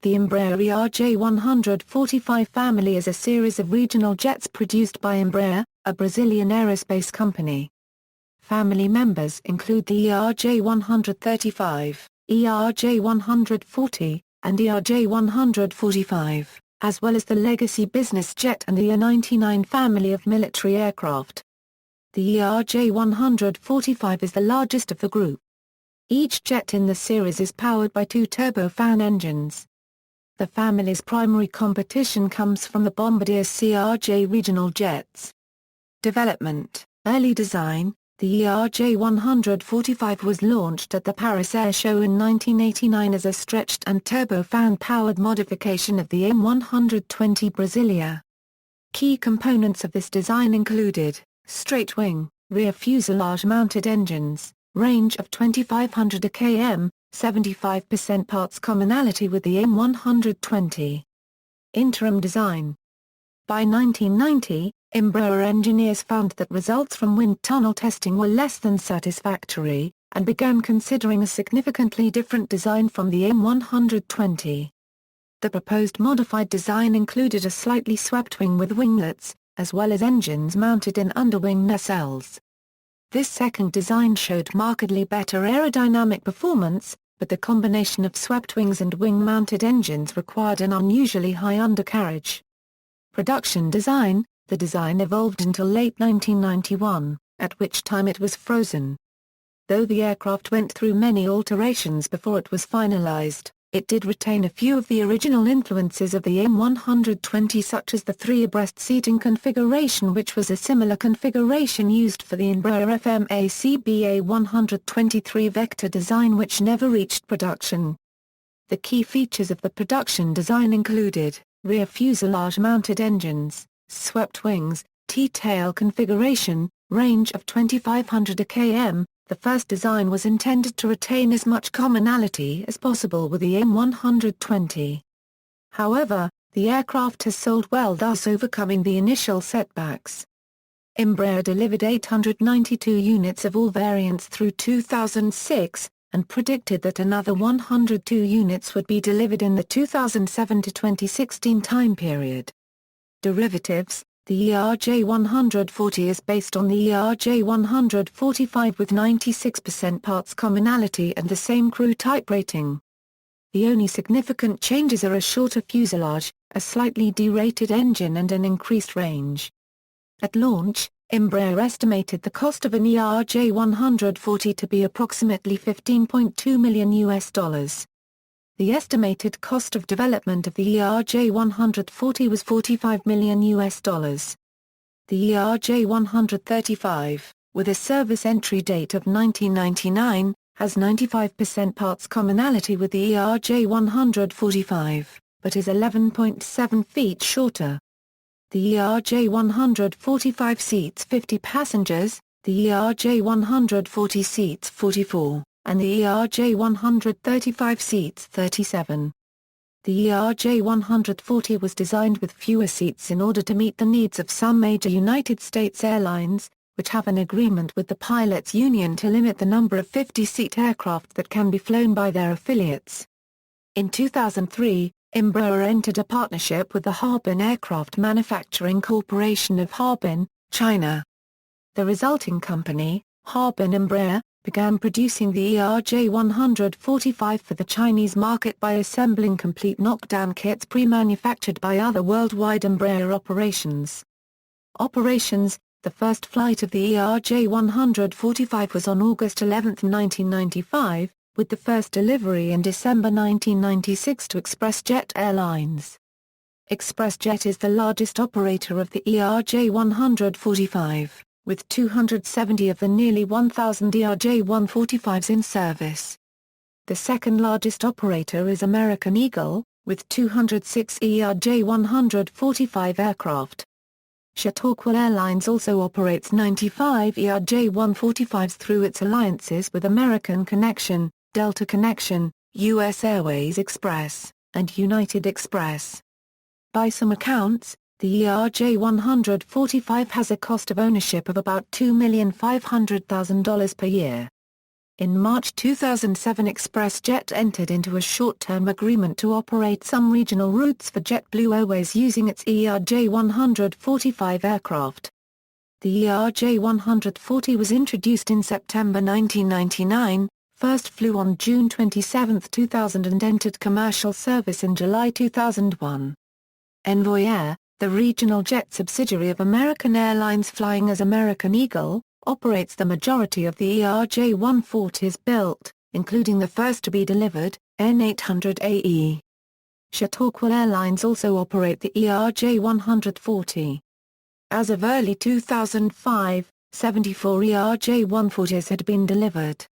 The Embraer ERJ 145 family is a series of regional jets produced by Embraer, a Brazilian aerospace company. Family members include the ERJ 135, ERJ 140, and ERJ 145, as well as the legacy business jet and the ER-99 family of military aircraft. The ERJ 145 is the largest of the group. Each jet in the series is powered by two turbofan engines. The family's primary competition comes from the Bombardier CRJ regional jets. Development, early design. The ERJ 145 was launched at the Paris Air Show in 1989 as a stretched and turbofan-powered modification of the M120 Brasilia. Key components of this design included, straight wing, rear fuselage-mounted engines, range of 2,500 km, 75% parts commonality with the M120. Interim design. By 1990, Embraer engineers found that results from wind tunnel testing were less than satisfactory, and began considering a significantly different design from the M120. The proposed modified design included a slightly swept wing with winglets, as well as engines mounted in underwing nacelles. This second design showed markedly better aerodynamic performance, but the combination of swept wings and wing-mounted engines required an unusually high undercarriage. Production design. The design evolved until late 1991, at which time it was frozen. Though the aircraft went through many alterations before it was finalized, it did retain a few of the original influences of the M120, such as the three-abreast seating configuration, which was a similar configuration used for the Embraer FMA CBA-123 Vector design, which never reached production. The key features of the production design included, rear fuselage-mounted engines, swept wings, T-tail configuration, range of 2,500 km. The first design was intended to retain as much commonality as possible with the M120. However, the aircraft has sold well, thus overcoming the initial setbacks. Embraer delivered 892 units of all variants through 2006, and predicted that another 102 units would be delivered in the 2007 to 2016 time period. Derivatives. The ERJ 140 is based on the ERJ 145 with 96% parts commonality and the same crew type rating. The only significant changes are a shorter fuselage, a slightly derated engine and an increased range. At launch, Embraer estimated the cost of an ERJ 140 to be approximately $15.2 million. The estimated cost of development of the ERJ 140 was $45 million. The ERJ 135, with a service entry date of 1999, has 95% parts commonality with the ERJ 145, but is 11.7 feet shorter. The ERJ 145 seats 50 passengers, the ERJ 140 seats 44. And the ERJ 135 seats 37. The ERJ 140 was designed with fewer seats in order to meet the needs of some major United States airlines, which have an agreement with the pilots' union to limit the number of 50-seat aircraft that can be flown by their affiliates. In 2003, Embraer entered a partnership with the Harbin Aircraft Manufacturing Corporation of Harbin, China. The resulting company, Harbin Embraer, began producing the ERJ 145 for the Chinese market by assembling complete knockdown kits pre-manufactured by other worldwide Embraer operations. Operations. The first flight of the ERJ 145 was on August 11, 1995, with the first delivery in December 1996 to ExpressJet Airlines. ExpressJet is the largest operator of the ERJ 145. With 270 of the nearly 1,000 ERJ 145s in service. The second largest operator is American Eagle, with 206 ERJ 145 aircraft. Chautauqua Airlines also operates 95 ERJ 145s through its alliances with American Connection, Delta Connection, U.S. Airways Express, and United Express. By some accounts, the ERJ 145 has a cost of ownership of about $2,500,000 per year. In March 2007, ExpressJet entered into a short-term agreement to operate some regional routes for JetBlue Airways using its ERJ 145 aircraft. The ERJ 140 was introduced in September 1999, first flew on June 27, 2000 and entered commercial service in July 2001. Embraer, the regional jet subsidiary of American Airlines flying as American Eagle, operates the majority of the ERJ 140s built, including the first to be delivered, N800AE. Chautauqua Airlines also operate the ERJ 140. As of early 2005, 74 ERJ 140s had been delivered.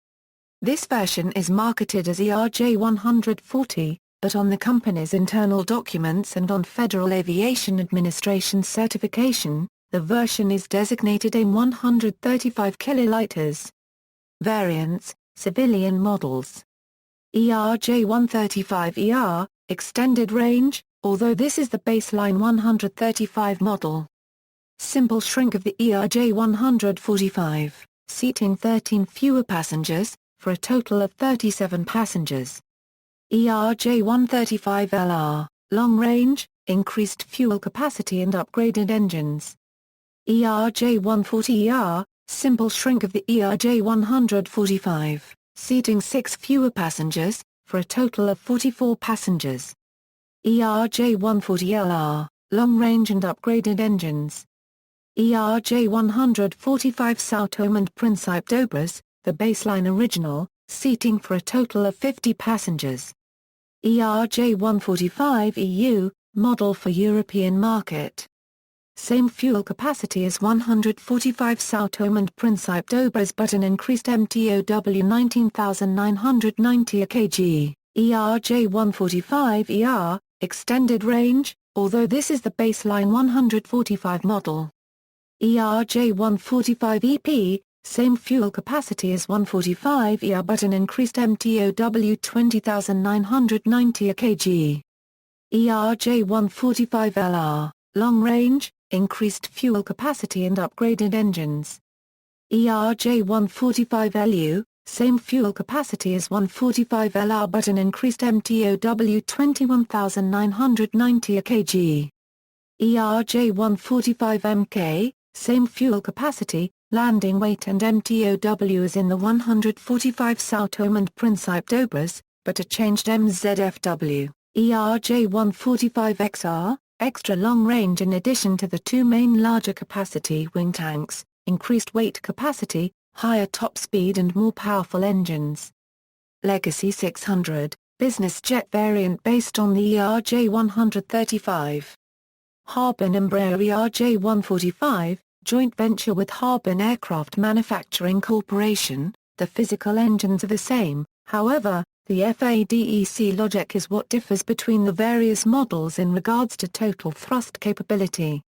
This version is marketed as ERJ 140, but on the company's internal documents and on Federal Aviation Administration certification, the version is designated AIM 135 kiloliters. Variants, civilian models. ERJ 135ER, extended range, although this is the baseline 135 model. Simple shrink of the ERJ 145, seating 13 fewer passengers, for a total of 37 passengers. ERJ 135LR, long range, increased fuel capacity and upgraded engines. ERJ 140ER, simple shrink of the ERJ 145, seating 6 fewer passengers, for a total of 44 passengers. ERJ 140LR, long range and upgraded engines. ERJ 145 Sao Tome and Principe Dobras, the baseline original, seating for a total of 50 passengers. ERJ 145 EU, model for European market. Same fuel capacity as 145 Sao Tome and Principe Dobras but an increased MTOW 19,990 kg. ERJ 145 ER, extended range, although this is the baseline 145 model. ERJ 145 EP, same fuel capacity as 145 ER but an increased MTOW 20,990 kg. ERJ 145 LR, long range, increased fuel capacity and upgraded engines. ERJ 145 LU, same fuel capacity as 145 LR but an increased MTOW 21,990 kg. ERJ 145 MK, same fuel capacity, landing weight and MTOW as in the 145 Sao Tome and Principe Dobras, but a changed MZFW. ERJ 145 XR, extra long range in addition to the two main larger capacity wing tanks, increased weight capacity, higher top speed and more powerful engines. Legacy 600, business jet variant based on the ERJ 135. Harbin Embraer ERJ 145, joint venture with Harbin Aircraft Manufacturing Corporation, the physical engines are the same, however, the FADEC logic is what differs between the various models in regards to total thrust capability.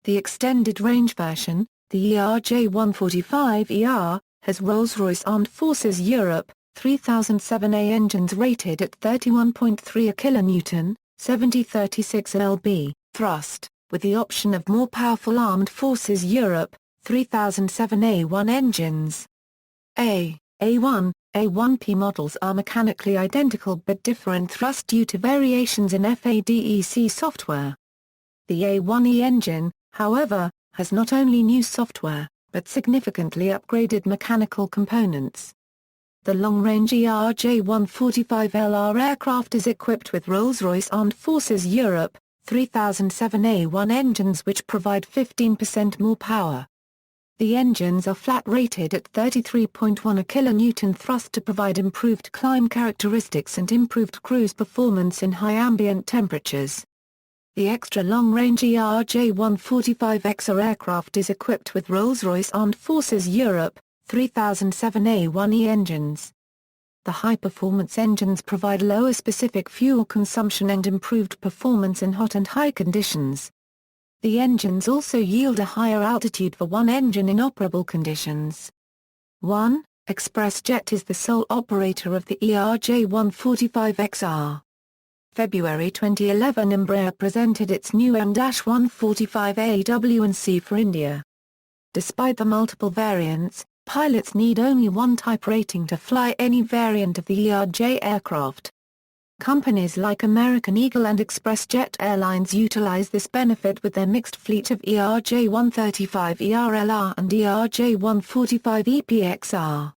The extended range version, the ERJ 145 ER, has Rolls-Royce Armed Forces Europe 3007A engines rated at 31.3 kN, 7036 lb, thrust, with the option of more powerful Armed Forces Europe 3007A1 engines. A1, A1P models are mechanically identical but differ in thrust due to variations in FADEC software. The A1E engine, however, has not only new software, but significantly upgraded mechanical components. The long-range ERJ 145LR aircraft is equipped with Rolls-Royce Armed Forces Europe 3007A1 engines which provide 15% more power. The engines are flat-rated at 33.1 kN thrust to provide improved climb characteristics and improved cruise performance in high ambient temperatures. The extra long-range ERJ 145XR aircraft is equipped with Rolls-Royce Armed Forces Europe 3007A1E engines. The high-performance engines provide lower specific fuel consumption and improved performance in hot and high conditions. The engines also yield a higher altitude for one engine in operable conditions. 1. ExpressJet is the sole operator of the ERJ 145XR. February 2011 Embraer presented its new M-145 AW&C for India. Despite the multiple variants, pilots need only one type rating to fly any variant of the ERJ aircraft. Companies like American Eagle and ExpressJet Airlines utilize this benefit with their mixed fleet of ERJ-135 ERLR and ERJ-145 EPXR.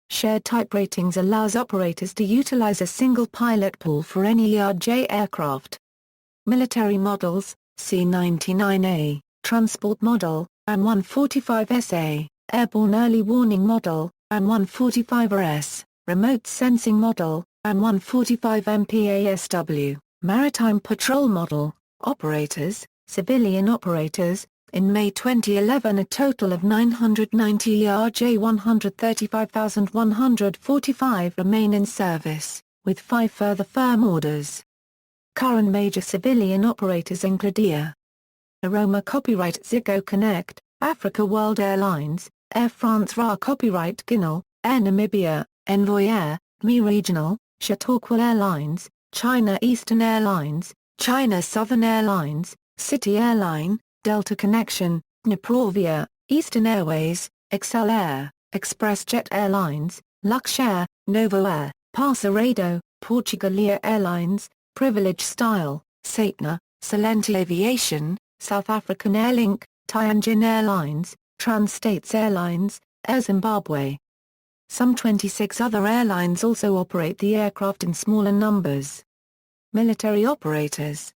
Shared type ratings allows operators to utilize a single pilot pool for any ERJ aircraft. Military models, C-99A, Transport Model, AN-145SA, Airborne Early Warning Model, AN-145RS, Remote Sensing Model, AN-145 MPASW, Maritime Patrol Model, Operators, Civilian Operators. In May 2011 a total of 990 ERJ-135,145 remain in service, with 5 further firm orders. Current major civilian operators include Aroma Copyright Ziggo Connect, Africa World Airlines, Air France RA Copyright Guinal, Air Namibia, Envoy Air, Mi Regional, Chautauqua Airlines, China Eastern Airlines, China Southern Airlines, City Airline, Delta Connection, Dniprovia, Eastern Airways, Excel Air, ExpressJet Airlines, Luxair, Novo Air, Passaredo, Portugalia Airlines, Privilege Style, Satna, Salenti Aviation, South African Airlink, Tianjin Airlines, Trans-States Airlines, Air Zimbabwe. Some 26 other airlines also operate the aircraft in smaller numbers. Military operators: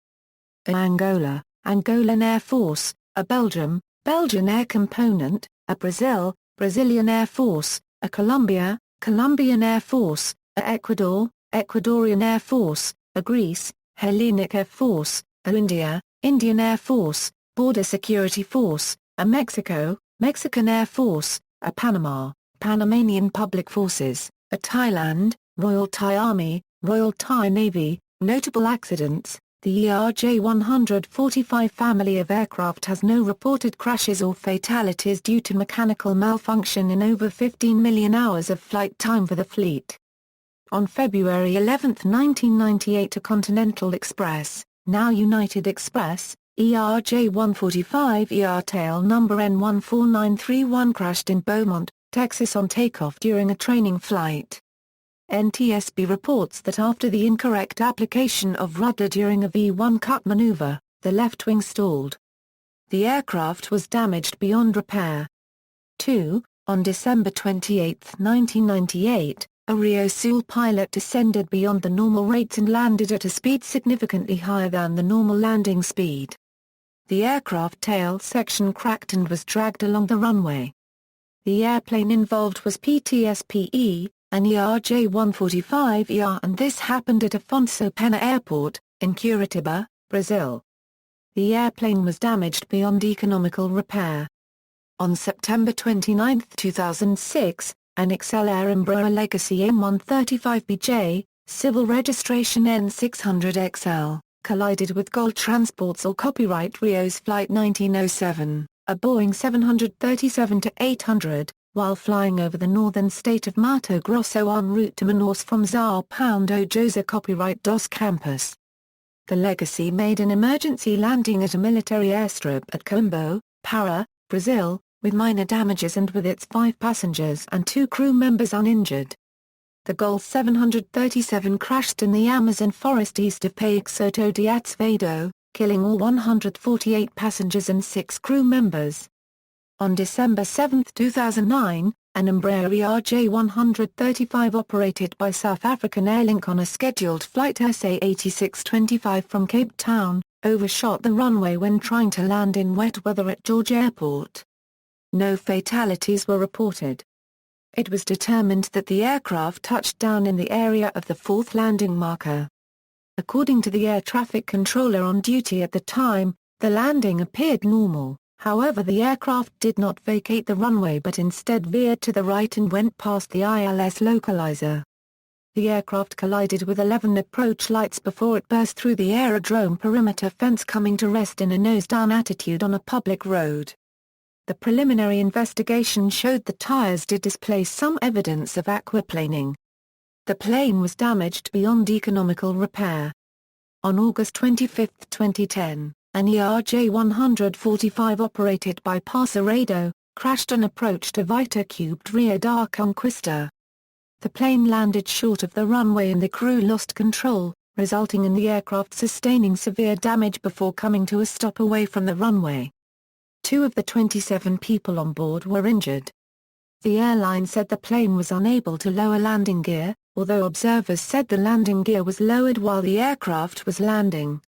Angola, Angolan Air Force, Belgium, Belgian Air Component, Brazil, Brazilian Air Force, Colombia, Colombian Air Force, Ecuador, Ecuadorian Air Force, Greece, Hellenic Air Force, India, Indian Air Force, Border Security Force, Mexico, Mexican Air Force, Panama, Panamanian Public Forces, Thailand, Royal Thai Army, Royal Thai Navy. Notable accidents: the ERJ-145 family of aircraft has no reported crashes or fatalities due to mechanical malfunction in over 15 million hours of flight time for the fleet. On February 11, 1998 a Continental Express, now United Express, ERJ-145 tail number N14931 crashed in Beaumont, Texas on takeoff during a training flight. NTSB reports that after the incorrect application of rudder during a V1 cut maneuver, the left wing stalled. The aircraft was damaged beyond repair. 2. On December 28, 1998, a Rio Sul pilot descended beyond the normal rates and landed at a speed significantly higher than the normal landing speed. The aircraft tail section cracked and was dragged along the runway. The airplane involved was PTSPE, an ERJ-145 and this happened at Afonso Pena Airport, in Curitiba, Brazil. The airplane was damaged beyond economical repair. On September 29, 2006, an Excel Air Embraer Legacy M135BJ, civil registration N600XL, collided with Gold Transport's or copyright Rio's Flight 1907, a Boeing 737-800, while flying over the northern state of Mato Grosso en route to Manaus from Sao Paulo José copyright DOS campus. The Legacy made an emergency landing at a military airstrip at Coimbo, Pará, Brazil, with minor damages and with its 5 passengers and 2 crew members uninjured. The Gol 737 crashed in the Amazon forest east of Paixoto de Azevedo, killing all 148 passengers and 6 crew members. On December 7, 2009, an Embraer ERJ-135 operated by South African Airlink on a scheduled flight SA-8625 from Cape Town, overshot the runway when trying to land in wet weather at George Airport. No fatalities were reported. It was determined that the aircraft touched down in the area of the 4th landing marker. According to the air traffic controller on duty at the time, the landing appeared normal. However, the aircraft did not vacate the runway but instead veered to the right and went past the ILS localizer. The aircraft collided with 11 approach lights before it burst through the aerodrome perimeter fence, coming to rest in a nose-down attitude on a public road. The preliminary investigation showed the tires did display some evidence of aquaplaning. The plane was damaged beyond economical repair. On August 25, 2010, an ERJ-145 operated by Passaredo, crashed on approach to Vita cubed Rio da Conquista. The plane landed short of the runway and the crew lost control, resulting in the aircraft sustaining severe damage before coming to a stop away from the runway. 2 of the 27 people on board were injured. The airline said the plane was unable to lower landing gear, although observers said the landing gear was lowered while the aircraft was landing.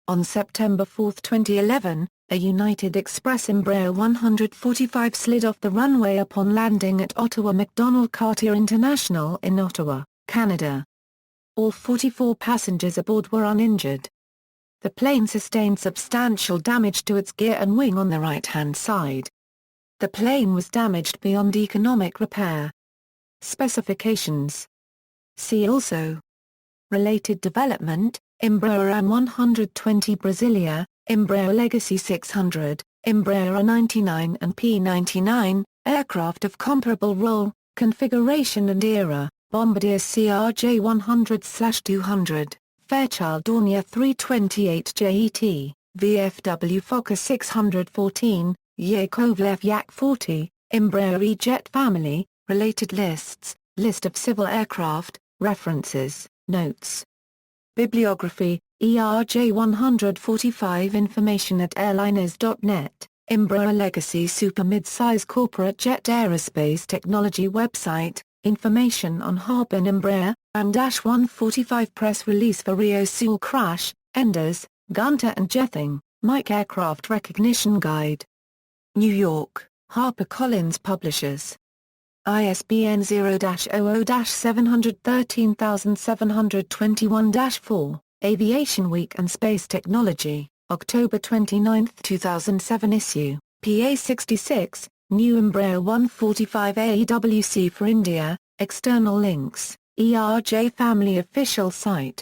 On September 4, 2011, a United Express Embraer 145 slid off the runway upon landing at Ottawa McDonald Cartier International in Ottawa, Canada. All 44 passengers aboard were uninjured. The plane sustained substantial damage to its gear and wing on the right-hand side. The plane was damaged beyond economic repair. Specifications. See also. Related development, Embraer M120 Brasilia, Embraer Legacy 600, Embraer 99 and P99, aircraft of comparable role, configuration and era, Bombardier CRJ 100/200, Fairchild Dornier 328 JET, VFW Fokker 614, Yakovlev Yak 40, Embraer ERJ family, related lists, list of civil aircraft, references, notes. Bibliography, ERJ 145 Information at airliners.net, Embraer Legacy Super Midsize Corporate Jet Aerospace Technology website, information on Harbin Embraer, M-145 press release for Rio Sul crash, Enders, Gunter and Jething, Mike Aircraft Recognition Guide. New York, HarperCollins Publishers. ISBN 0-00-713721-4, Aviation Week and Space Technology, October 29, 2007 issue, PA 66, New Embraer 145 AEWC for India, external links, ERJ Family official site.